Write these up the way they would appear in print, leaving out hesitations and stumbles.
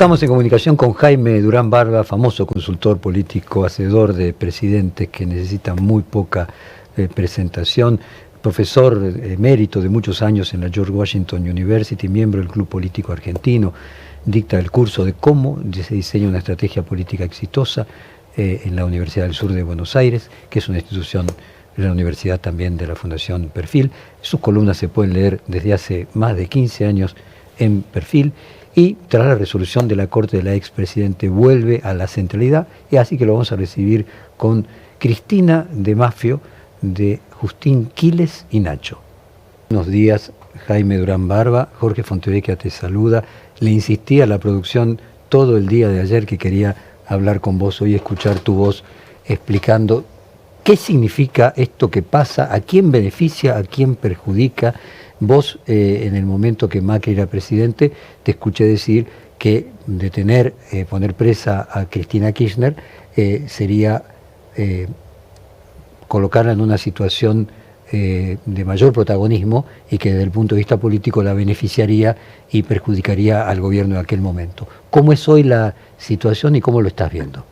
estamos en comunicación con Jaime Durán Barba, famoso consultor político, hacedor de presidentes que necesitan muy poca presentación, profesor emérito de muchos años en la George Washington University, miembro del Club Político Argentino, dicta el curso de cómo se diseña una estrategia política exitosa en la Universidad del Sur de Buenos Aires, que es una institución de la universidad también de la Fundación Perfil. Sus columnas se pueden leer desde hace más de 15 años en Perfil, y tras la resolución de la Corte de la expresidente vuelve a la centralidad, y así que lo vamos a recibir con Cristina de Maffio, de Justín Quiles y Nacho. Buenos días, Jaime Durán Barba. Jorge Fontevecchia te saluda. Le insistí a la producción todo el día de ayer que quería hablar con vos hoy, escuchar tu voz explicando qué significa esto que pasa, a quién beneficia, a quién perjudica. Vos, en el momento que Macri era presidente, te escuché decir que detener, poner presa a Cristina Kirchner sería colocarla en una situación de mayor protagonismo y que desde el punto de vista político la beneficiaría y perjudicaría al gobierno de aquel momento. ¿Cómo es hoy la situación y cómo lo estás viendo?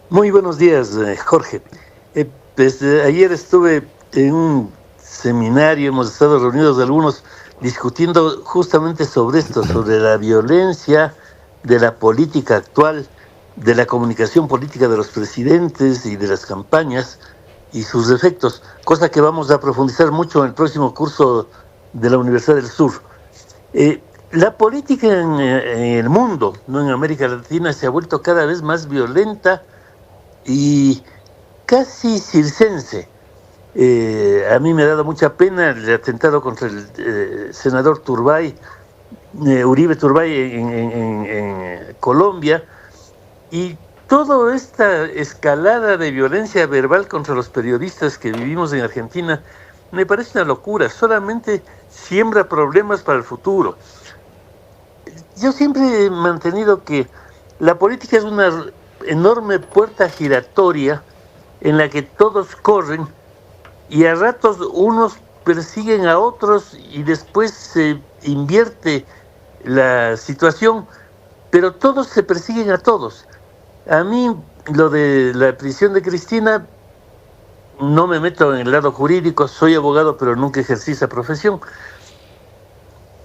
Muy buenos días, Jorge. Desde ayer estuve en un seminario, hemos estado reunidos algunos discutiendo justamente sobre esto, sobre la violencia de la política actual, de la comunicación política de los presidentes y de las campañas y sus efectos, cosa que vamos a profundizar mucho en el próximo curso de la Universidad del Sur. La política en el mundo, no en América Latina, se ha vuelto cada vez más violenta y casi circense. A mí me ha dado mucha pena el atentado contra el senador Turbay, Uribe Turbay en Colombia, y toda esta escalada de violencia verbal contra los periodistas que vivimos en Argentina me parece una locura, solamente siembra problemas para el futuro. Yo siempre he mantenido que la política es una enorme puerta giratoria en la que todos corren y a ratos unos persiguen a otros y después se invierte la situación, pero todos se persiguen a todos. A mí lo de la prisión de Cristina, no me meto en el lado jurídico, soy abogado pero nunca ejercí esa profesión.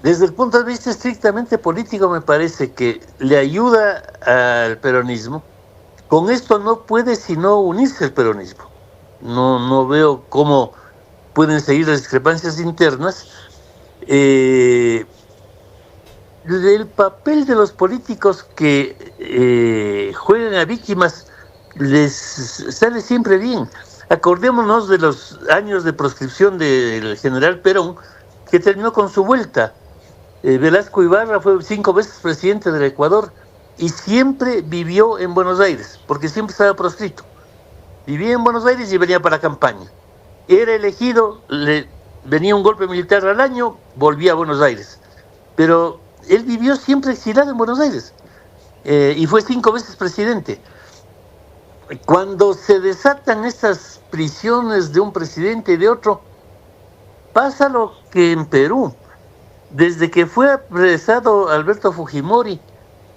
Desde el punto de vista estrictamente político me parece que le ayuda al peronismo. Con esto no puede sino unirse el peronismo. No veo cómo pueden seguir las discrepancias internas. El papel de los políticos que juegan a víctimas les sale siempre bien. Acordémonos de los años de proscripción del general Perón, que terminó con su vuelta. Velasco Ibarra fue 5 veces presidente del Ecuador y siempre vivió en Buenos Aires, porque siempre estaba proscrito. Vivía en Buenos Aires y venía para campaña. Era elegido, venía un golpe militar al año, volvía a Buenos Aires. Pero él vivió siempre exilado en Buenos Aires y fue 5 veces presidente. Cuando se desatan estas prisiones de un presidente y de otro, pasa lo que en Perú. Desde que fue apresado Alberto Fujimori,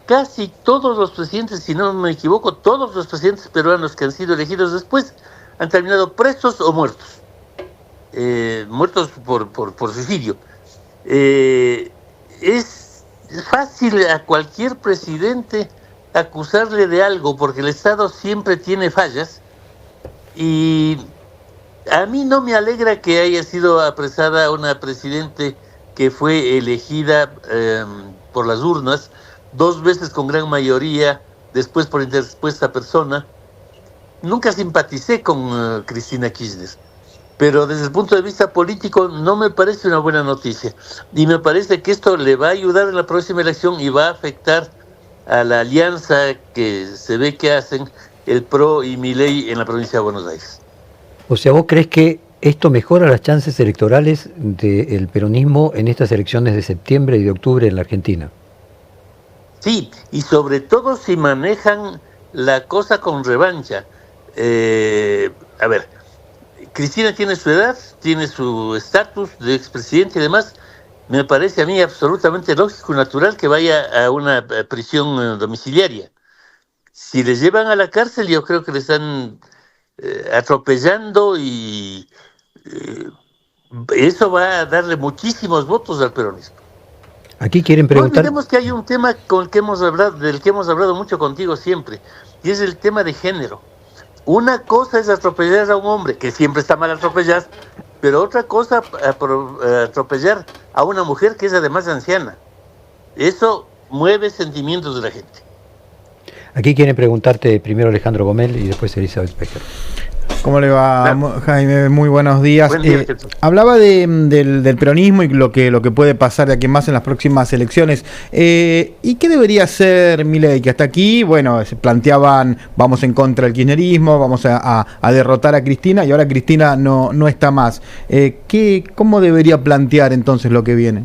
casi todos los presidentes, si no me equivoco, todos los presidentes peruanos que han sido elegidos después han terminado presos o muertos. Muertos por suicidio. Es fácil a cualquier presidente acusarle de algo porque el Estado siempre tiene fallas, y a mí no me alegra que haya sido apresada una presidente que fue elegida por las urnas 2 veces con gran mayoría, después por interpuesta persona. Nunca simpaticé con Cristina Kirchner, pero desde el punto de vista político no me parece una buena noticia, y me parece que esto le va a ayudar en la próxima elección y va a afectar a la alianza que se ve que hacen el PRO y Milei en la provincia de Buenos Aires. O sea, ¿vos crees que esto mejora las chances electorales del peronismo en estas elecciones de septiembre y de octubre en la Argentina? Sí, y sobre todo si manejan la cosa con revancha. A ver, Cristina tiene su edad, tiene su estatus de expresidente y demás, me parece a mí absolutamente lógico y natural que vaya a una prisión domiciliaria. Si les llevan a la cárcel, yo creo que le están atropellando y eso va a darle muchísimos votos al peronismo. Aquí quieren No preguntar... olvidemos que hay un tema del que hemos hablado mucho contigo siempre, y es el tema de género. Una cosa es atropellar a un hombre, que siempre está mal atropellar, pero otra cosa atropellar a una mujer que es además anciana. Eso mueve sentimientos de la gente. Aquí quieren preguntarte primero Alejandro Gomel y después Elizabeth Becker. ¿Cómo le va, Claro. Jaime? Muy buenos días. Buen día, Hablaba del peronismo y lo que puede pasar de aquí en más en las próximas elecciones. ¿Y qué debería hacer Milei? Que hasta aquí, bueno, se planteaban, vamos en contra del kirchnerismo, vamos a derrotar a Cristina, y ahora Cristina no está más. ¿Cómo debería plantear entonces lo que viene?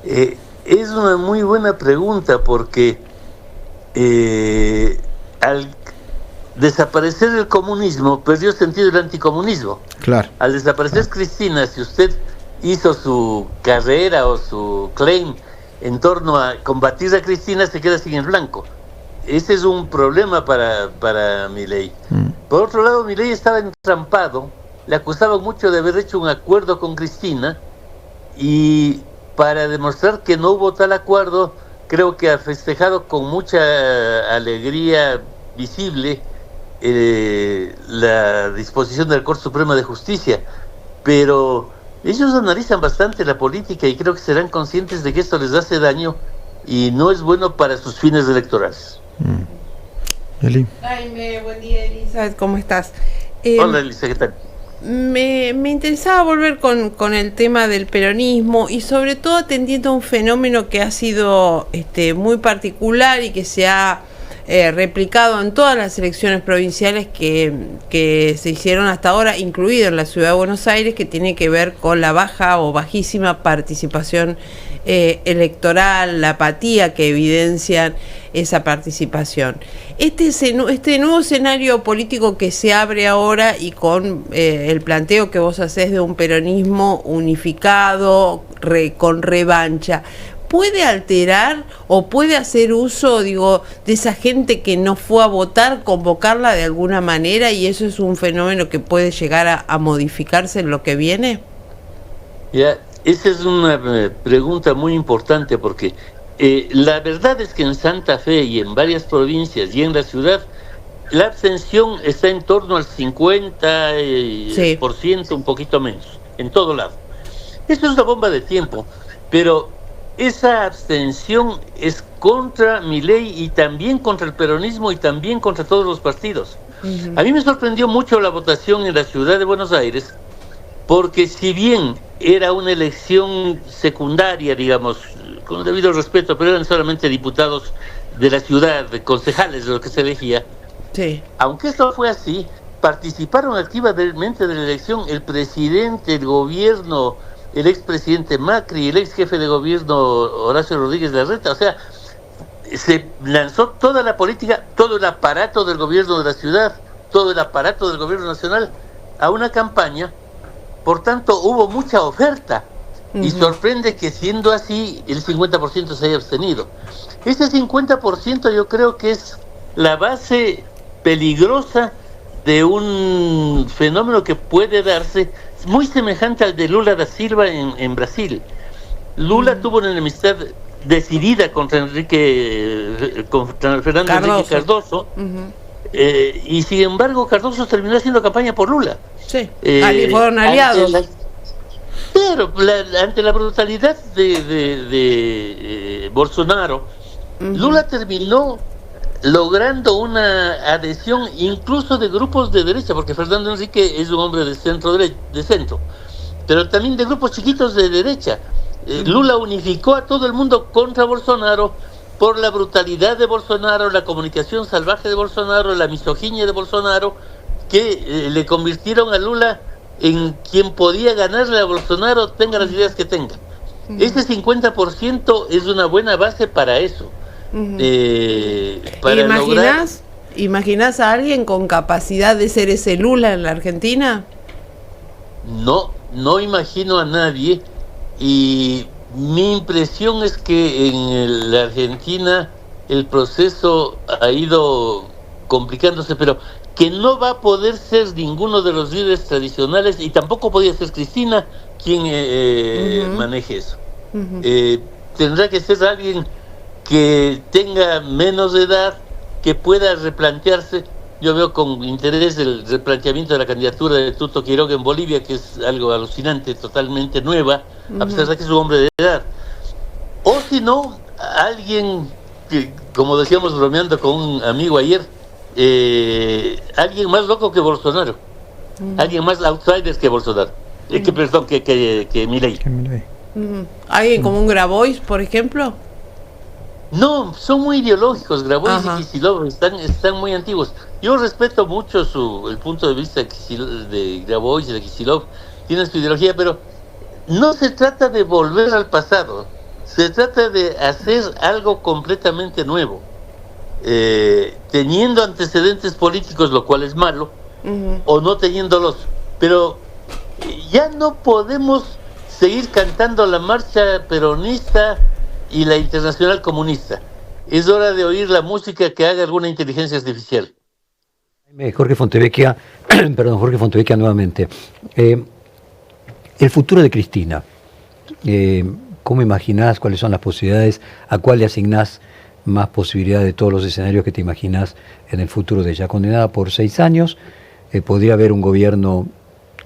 Es una muy buena pregunta porque al desaparecer el comunismo, perdió sentido el anticomunismo. Claro. Al desaparecer Cristina, si usted hizo su carrera o su claim en torno a combatir a Cristina, se queda sin el blanco. Ese es un problema para Milei. Por otro lado, Milei estaba entrampado, le acusaban mucho de haber hecho un acuerdo con Cristina, y para demostrar que no hubo tal acuerdo, creo que ha festejado con mucha alegría visible la disposición de la Corte Suprema de Justicia, pero ellos analizan bastante la política y creo que serán conscientes de que esto les hace daño y no es bueno para sus fines electorales. Eli. Jaime, buen día, Elizabeth, ¿cómo estás? Hola, Elisa, ¿qué tal? Me interesaba volver con el tema del peronismo y sobre todo atendiendo a un fenómeno que ha sido muy particular y que se ha replicado en todas las elecciones provinciales que se hicieron hasta ahora, incluido en la ciudad de Buenos Aires, que tiene que ver con la baja o bajísima participación electoral, la apatía que evidencian esa participación. Este nuevo escenario político que se abre ahora y con el planteo que vos hacés de un peronismo unificado, con revancha, ¿puede alterar o puede hacer uso, de esa gente que no fue a votar, convocarla de alguna manera, y eso es un fenómeno que puede llegar a modificarse en lo que viene? Ya, esa es una pregunta muy importante porque la verdad es que en Santa Fe y en varias provincias y en la ciudad, la abstención está en torno al 50%, sí, un poquito menos, en todo lado. Eso es una bomba de tiempo, pero esa abstención es contra Milei y también contra el peronismo y también contra todos los partidos. A mí me sorprendió mucho la votación en la ciudad de Buenos Aires, porque si bien era una elección secundaria, digamos, con el debido respeto, pero eran solamente diputados de la ciudad, de concejales de lo que se elegía. Sí. Aunque esto fue así, participaron activamente de la elección el presidente, el gobierno, el expresidente Macri, el ex jefe de gobierno Horacio Rodríguez Larreta. O sea, se lanzó toda la política, todo el aparato del gobierno de la ciudad, todo el aparato del gobierno nacional a una campaña. Por tanto, hubo mucha oferta y sorprende que siendo así el 50% se haya abstenido. Ese 50% yo creo que es la base peligrosa de un fenómeno que puede darse muy semejante al de Lula da Silva en Brasil. Lula tuvo una enemistad decidida contra Fernando Henrique Cardoso, y sin embargo Cardoso terminó haciendo campaña por Lula. Sí, fueron aliados. Claro, ante la brutalidad de Bolsonaro, Lula terminó logrando una adhesión incluso de grupos de derecha, porque Fernando Henrique es un hombre de centro, pero también de grupos chiquitos de derecha. Lula unificó a todo el mundo contra Bolsonaro por la brutalidad de Bolsonaro, la comunicación salvaje de Bolsonaro, la misoginia de Bolsonaro, que le convirtieron a Lula en quien podía ganarle a Bolsonaro, tenga las ideas que tenga. Ese 50% es una buena base para eso. Para ¿Imaginás a alguien con capacidad de ser ese Lula en la Argentina? No imagino a nadie, y mi impresión es que en la Argentina el proceso ha ido complicándose, pero que no va a poder ser ninguno de los líderes tradicionales, y tampoco podía ser Cristina quien maneje eso. Tendrá que ser alguien que tenga menos edad, que pueda replantearse. Yo veo con interés el replanteamiento de la candidatura de Tuto Quiroga en Bolivia, que es algo alucinante, totalmente nueva, a pesar de que es un hombre de edad. O si no, alguien que, como decíamos bromeando con un amigo ayer, alguien más loco que Bolsonaro, alguien más outsider que Bolsonaro, que Milei. ¿Alguien como un Grabois, por ejemplo? No, son muy ideológicos. Grabois y Kicillof están muy antiguos. Yo respeto mucho el punto de vista de Grabois y de Kicillof, tienen su ideología, pero no se trata de volver al pasado, se trata de hacer algo completamente nuevo, teniendo antecedentes políticos, lo cual es malo, o no teniéndolos, pero ya no podemos seguir cantando la marcha peronista y la internacional comunista. Es hora de oír la música que haga alguna inteligencia artificial. Jorge Fontevecchia, perdón, Jorge Fontevecchia nuevamente. El futuro de Cristina, ¿cómo imaginás? ¿Cuáles son las posibilidades? ¿A cuál le asignás más posibilidades de todos los escenarios que te imaginás en el futuro de ella? Condenada por 6 años, podría haber un gobierno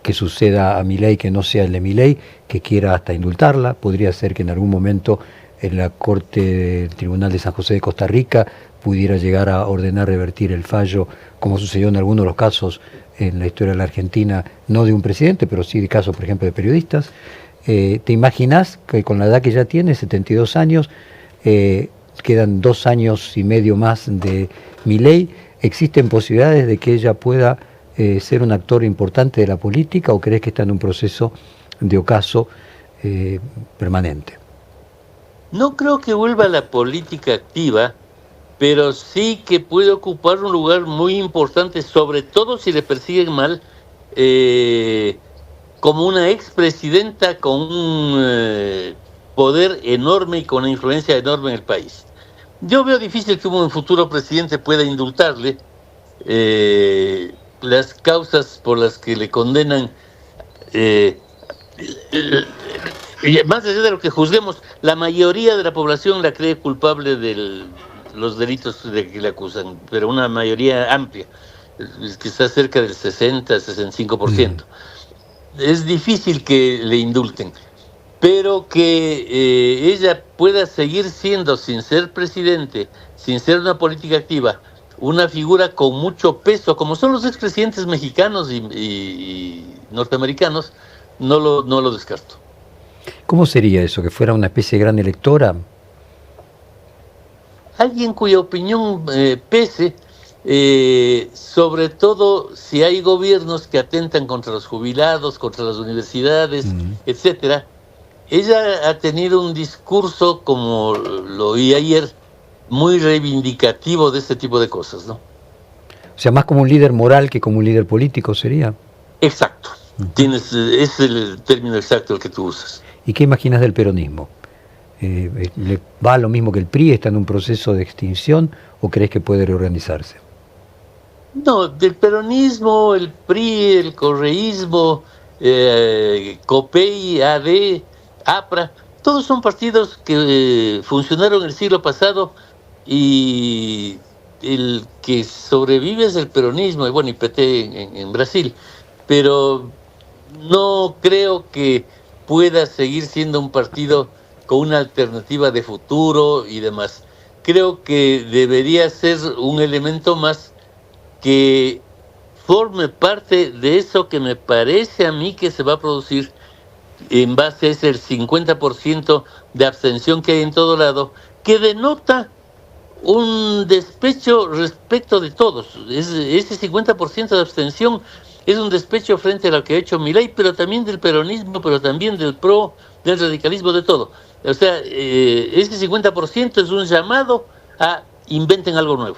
que suceda a Milei, que no sea el de Milei, que quiera hasta indultarla. Podría ser que en algún momento en la Corte del Tribunal de San José de Costa Rica pudiera llegar a ordenar revertir el fallo, como sucedió en algunos de los casos en la historia de la Argentina, no de un presidente, pero sí de casos, por ejemplo, de periodistas. ¿Te imaginás que con la edad que ya tiene, 72 años, quedan 2 años y medio más de Milei, existen posibilidades de que ella pueda ser un actor importante de la política, o crees que está en un proceso de ocaso permanente? No creo que vuelva a la política activa, pero sí que puede ocupar un lugar muy importante, sobre todo si le persiguen mal, como una expresidenta con un poder enorme y con una influencia enorme en el país. Yo veo difícil que un futuro presidente pueda indultarle las causas por las que le condenan. Más allá de lo que juzguemos, la mayoría de la población la cree culpable de los delitos de que le acusan, pero una mayoría amplia, quizás cerca del 60-65%. Es difícil que le indulten, pero que ella pueda seguir siendo, sin ser presidente, sin ser una política activa, una figura con mucho peso, como son los expresidentes mexicanos y norteamericanos, no lo descarto. ¿Cómo sería eso? ¿Que fuera una especie de gran electora? Alguien cuya opinión pese, sobre todo si hay gobiernos que atentan contra los jubilados, contra las universidades, etcétera. Ella ha tenido un discurso, como lo oí ayer, muy reivindicativo de este tipo de cosas, ¿no? O sea, más como un líder moral que como un líder político sería. Exacto. Es el término exacto el que tú usas. ¿Y qué imaginas del peronismo? ¿Le va lo mismo que el PRI? ¿Está en un proceso de extinción o crees que puede reorganizarse? No, del peronismo, el PRI, el correísmo, COPEI, AD, APRA, todos son partidos que funcionaron el siglo pasado, y el que sobrevive es el peronismo, y bueno, y PT en Brasil, pero no creo que pueda seguir siendo un partido con una alternativa de futuro y demás. Creo que debería ser un elemento más que forme parte de eso que me parece a mí que se va a producir en base a ese 50% de abstención que hay en todo lado, que denota un despecho respecto de todos. Ese 50% de abstención es un despecho frente a lo que ha hecho Milei, pero también del peronismo, pero también del PRO, del radicalismo, de todo. O sea, ese 50% es un llamado a inventen algo nuevo.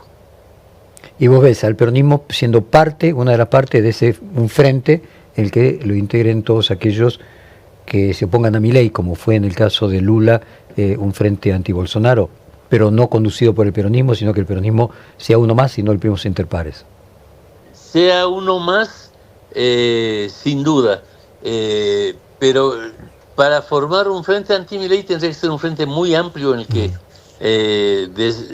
Y vos ves al peronismo siendo parte, una de las partes de un frente, el que lo integren todos aquellos que se opongan a Milei, como fue en el caso de Lula, un frente anti-Bolsonaro, pero no conducido por el peronismo, sino que el peronismo sea uno más y no el primos inter pares? Sea uno más, sin duda, pero para formar un frente anti-Milei tendría que ser un frente muy amplio en el que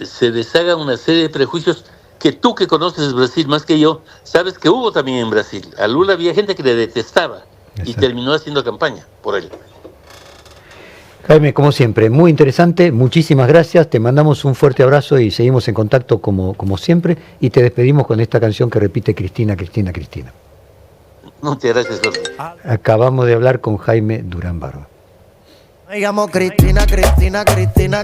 se deshaga una serie de prejuicios que tú, que conoces Brasil más que yo, sabes que hubo también en Brasil. A Lula había gente que le detestaba. Exacto. Y terminó haciendo campaña por él. Jaime, como siempre, muy interesante, muchísimas gracias, te mandamos un fuerte abrazo y seguimos en contacto como siempre, y te despedimos con esta canción que repite Cristina, Cristina, Cristina. Muchas gracias, Jorge. Acabamos de hablar con Jaime Durán Barba. Me llamo Cristina, Cristina, Cristina, Cristina.